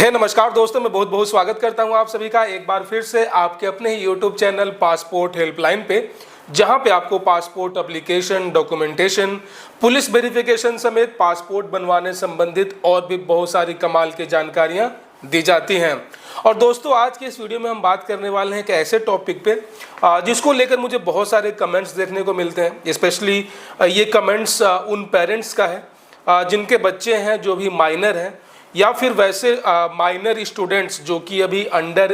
नमस्कार दोस्तों, मैं बहुत बहुत स्वागत करता हूं आप सभी का एक बार फिर से आपके अपने ही यूट्यूब चैनल पासपोर्ट हेल्पलाइन पे, जहां पे आपको passport application, documentation, police verification समेत पासपोर्ट बनवाने संबंधित और भी बहुत सारी कमाल की जानकारियां दी जाती हैं। और दोस्तों, आज के इस वीडियो में हम बात करने वाले हैं कि ऐसे टॉपिक पे जिसको लेकर मुझे बहुत सारे कमेंट्स देखने को मिलते हैं। स्पेशली ये कमेंट्स उन पेरेंट्स का है जिनके बच्चे हैं जो भी माइनर हैं, या फिर वैसे माइनर स्टूडेंट्स जो कि अभी अंडर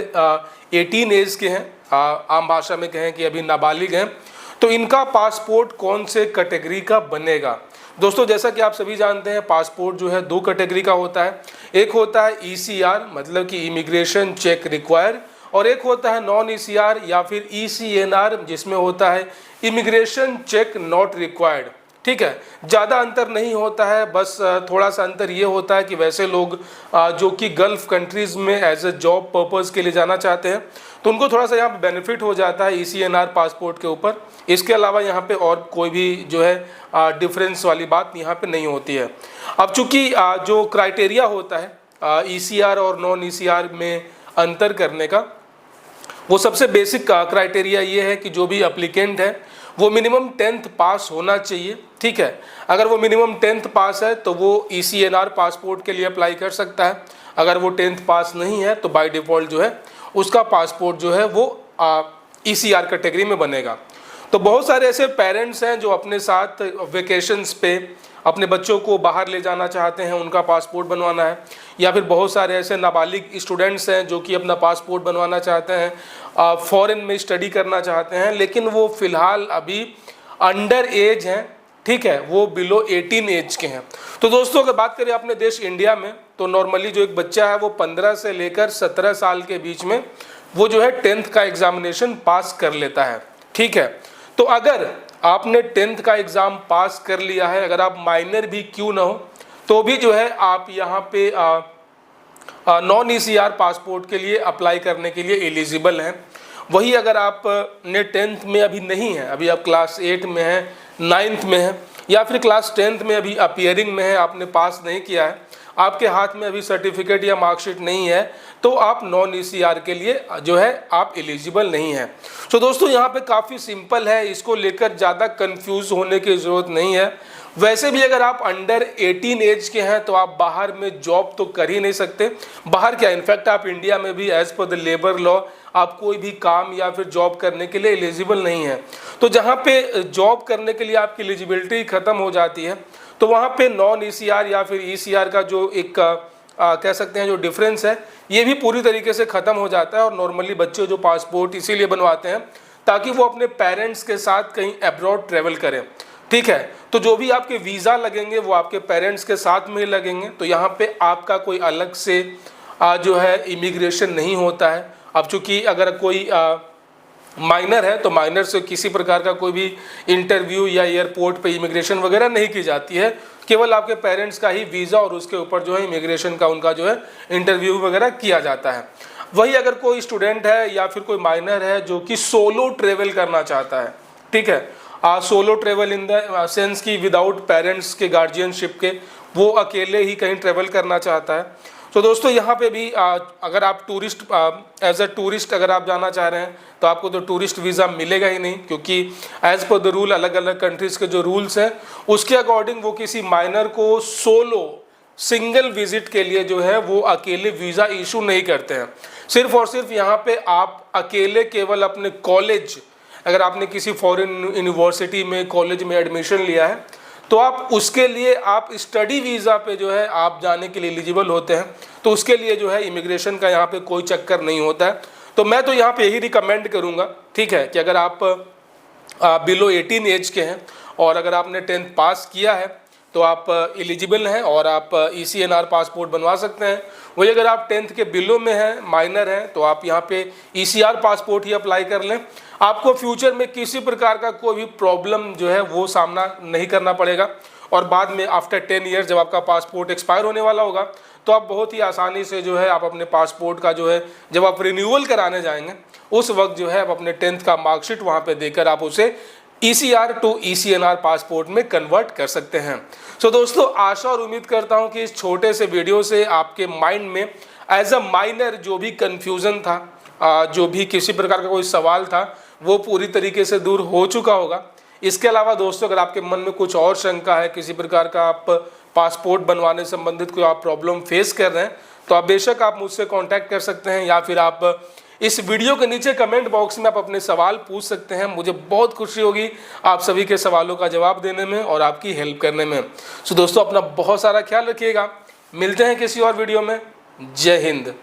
18 एज के हैं, आम भाषा में कहें कि अभी नाबालिग हैं, तो इनका पासपोर्ट कौन से कैटेगरी का बनेगा। दोस्तों, जैसा कि आप सभी जानते हैं, पासपोर्ट जो है दो कैटेगरी का होता है। एक होता है ECR, मतलब कि इमिग्रेशन चेक रिक्वायर, और एक होता है नॉन ECR या फिर ECNR, जिसमें होता है इमिग्रेशन चेक नॉट रिक्वायर्ड। ठीक है, ज़्यादा अंतर नहीं होता है, बस थोड़ा सा अंतर ये होता है कि वैसे लोग जो कि गल्फ़ कंट्रीज़ में एज ए जॉब पर्पज़ के लिए जाना चाहते हैं, तो उनको थोड़ा सा यहाँ पे बेनिफिट हो जाता है ECNR पासपोर्ट के ऊपर। इसके अलावा यहाँ पे और कोई भी जो है डिफरेंस वाली बात यहाँ पे नहीं होती है। अब चूँकि जो क्राइटेरिया होता है ECR और नॉन ECR में अंतर करने का, वो सबसे बेसिक क्राइटेरिया ये है कि जो भी एप्लीकेंट है वो मिनिमम 10th पास होना चाहिए। ठीक है, अगर वो मिनिमम 10th पास है तो वो ECNR पासपोर्ट के लिए अप्लाई कर सकता है। अगर वो 10th पास नहीं है तो बाय डिफ़ॉल्ट जो है उसका पासपोर्ट जो है वो ECR कैटेगरी में बनेगा। तो बहुत सारे ऐसे पेरेंट्स हैं जो अपने साथ वेकेशंस पे अपने बच्चों को बाहर ले जाना चाहते हैं, उनका पासपोर्ट बनवाना है, या फिर बहुत सारे ऐसे नाबालिग स्टूडेंट्स हैं जो कि अपना पासपोर्ट बनवाना चाहते हैं, फॉरेन में स्टडी करना चाहते हैं, लेकिन वो फ़िलहाल अभी अंडर एज हैं। ठीक है, वो बिलो 18 एज के हैं। तो दोस्तों, अगर बात करें अपने देश इंडिया में, तो नॉर्मली जो एक बच्चा है वो 15 से लेकर 17 साल के बीच में वो जो है 10th का एग्जामिनेशन पास कर लेता है। ठीक है, तो अगर आपने 10th का एग्ज़ाम पास कर लिया है, अगर आप माइनर भी क्यों ना हो, तो भी जो है आप यहाँ पे नॉन ECR पासपोर्ट के लिए अप्लाई करने के लिए एलिजिबल हैं। वही अगर आप ने 10th में अभी नहीं है, अभी आप क्लास 8 में हैं, 9th में हैं, या फिर क्लास 10th में अभी अपीयरिंग में है, आपने पास नहीं किया है, आपके हाथ में अभी सर्टिफिकेट या मार्कशीट नहीं है, तो आप नॉन ECR के लिए जो है आप एलिजिबल नहीं हैं। तो दोस्तों, यहाँ पे काफ़ी सिंपल है, इसको लेकर ज़्यादा कंफ्यूज होने की ज़रूरत नहीं है। वैसे भी अगर आप अंडर 18 एज के हैं तो आप बाहर में जॉब तो कर ही नहीं सकते। बाहर क्या, इनफैक्ट आप इंडिया में भी as per the labour law आप कोई भी काम या फिर जॉब करने के लिए एलिजिबल नहीं है। तो जहाँ पे जॉब करने के लिए आपकी एलिजिबिलिटी ख़त्म हो जाती है, तो वहाँ पे नॉन ECR या फिर ECR का जो एक कह सकते हैं जो डिफरेंस है, ये भी पूरी तरीके से ख़त्म हो जाता है। और नॉर्मली बच्चे जो पासपोर्ट इसीलिए बनवाते हैं ताकि वो अपने पेरेंट्स के साथ कहीं अब्रॉड ट्रैवल करें। ठीक है, तो जो भी आपके वीज़ा लगेंगे वो आपके पेरेंट्स के साथ में ही लगेंगे, तो यहाँ पे आपका कोई अलग से जो है इमिग्रेशन नहीं होता है। अब चूँकि अगर कोई माइनर है तो माइनर से किसी प्रकार का कोई भी इंटरव्यू या एयरपोर्ट पे इमिग्रेशन वगैरह नहीं की जाती है, केवल आपके पेरेंट्स का ही वीज़ा और उसके ऊपर जो है इमिग्रेशन का उनका जो है इंटरव्यू वगैरह किया जाता है। वही अगर कोई स्टूडेंट है या फिर कोई माइनर है जो कि सोलो ट्रेवल करना चाहता है, ठीक है, solo travel in the sense की विदाउट पेरेंट्स के गार्जियनशिप के, वो अकेले ही कहीं ट्रेवल करना चाहता है, तो दोस्तों यहाँ पे भी अगर आप टूरिस्ट एज अ टूरिस्ट अगर आप जाना चाह रहे हैं तो आपको तो टूरिस्ट वीज़ा मिलेगा ही नहीं, क्योंकि एज़ पर द रूल अलग अलग कंट्रीज़ के जो रूल्स हैं उसके अकॉर्डिंग वो किसी माइनर को सोलो सिंगल विजिट के लिए जो है वो अकेले वीज़ा इशू नहीं करते हैं। सिर्फ और सिर्फ यहाँ पे आप अकेले केवल अपने कॉलेज, अगर आपने किसी फॉरेन यूनिवर्सिटी में कॉलेज में एडमिशन लिया है तो आप उसके लिए आप स्टडी वीज़ा पे जो है आप जाने के लिए एलिजिबल होते हैं, तो उसके लिए जो है इमिग्रेशन का यहाँ पे कोई चक्कर नहीं होता है। तो मैं तो यहाँ पे यही रिकमेंड करूँगा, ठीक है, कि अगर आप बिलो 18 एज के हैं और अगर आपने 10th पास किया है तो आप एलिजिबल हैं और आप ECNR पासपोर्ट बनवा सकते हैं। वही अगर आप 10th के बिलो में हैं, माइनर हैं, तो आप यहाँ पे ECR पासपोर्ट ही अप्लाई कर लें। आपको फ्यूचर में किसी प्रकार का कोई भी प्रॉब्लम जो है वो सामना नहीं करना पड़ेगा, और बाद में आफ्टर 10 ईयर्स जब आपका पासपोर्ट एक्सपायर होने वाला होगा तो आप बहुत ही आसानी से जो है आप अपने पासपोर्ट का जो है जब आप रिन्यूअल कराने जाएंगे उस वक्त जो है आप अपने 10th का मार्कशीट वहाँ पे देकर आप उसे ECR टू ECNR पासपोर्ट में कन्वर्ट कर सकते हैं। सो दोस्तों, आशा और उम्मीद करता हूं कि इस छोटे से वीडियो से आपके माइंड में एज अ माइनर जो भी कन्फ्यूज़न था, जो भी किसी प्रकार का कोई सवाल था, वो पूरी तरीके से दूर हो चुका होगा। इसके अलावा दोस्तों, अगर आपके मन में कुछ और शंका है, किसी प्रकार का आप पासपोर्ट बनवाने संबंधित कोई आप प्रॉब्लम फेस कर रहे हैं, तो आप बेशक आप मुझसे कांटेक्ट कर सकते हैं, या फिर आप इस वीडियो के नीचे कमेंट बॉक्स में आप अपने सवाल पूछ सकते हैं। मुझे बहुत खुशी होगी आप सभी के सवालों का जवाब देने में और आपकी हेल्प करने में। सो दोस्तों, अपना बहुत सारा ख्याल रखिएगा। मिलते हैं किसी और वीडियो में। जय हिंद।